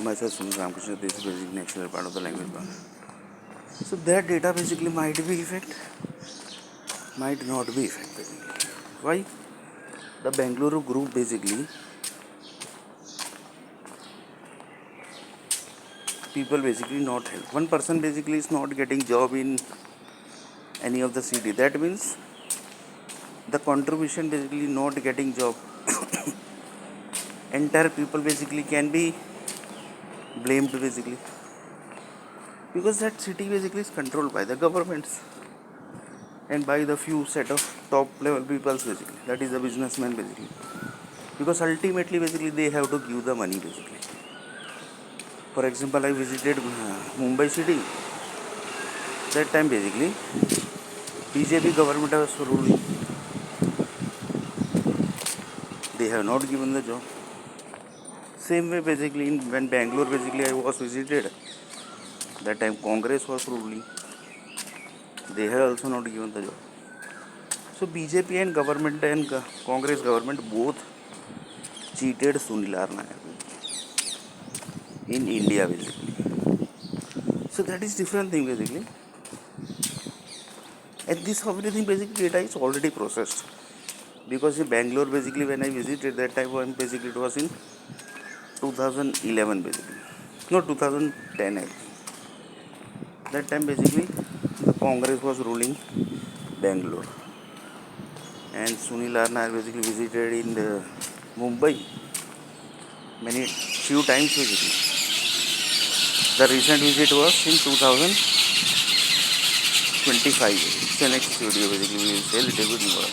myself Sunil Ramakrishna, this is basically natural part of the language bar. So that data basically might be effect, might not be effect basically. Why? The Bengaluru group basically, people basically not help. One person basically is not getting job in any of the city. That means the contribution basically not getting job. Entire people basically can be blamed basically, because that city basically is controlled by the governments and by the few set of top level people basically, that is the businessman basically, because ultimately basically they have to give the money basically. For example, I visited Mumbai city. That time basically BJP government was ruling. They have not given the job. Same way basically when Bangalore basically I was visited, that time Congress was ruling. They have also not given the job. So BJP and government and Congress government both cheated Sunil Nair in India basically. So that is different thing basically. And this everything basically data is already processed. Because in Bangalore basically when I visited that time when basically it was in 2011 basically. No, 2010 I think. That time basically the Congress was ruling Bangalore. And Sunil Nair basically visited in Mumbai many few times basically. The recent visit was in 2025. It's the next video basically we will say a little bit more.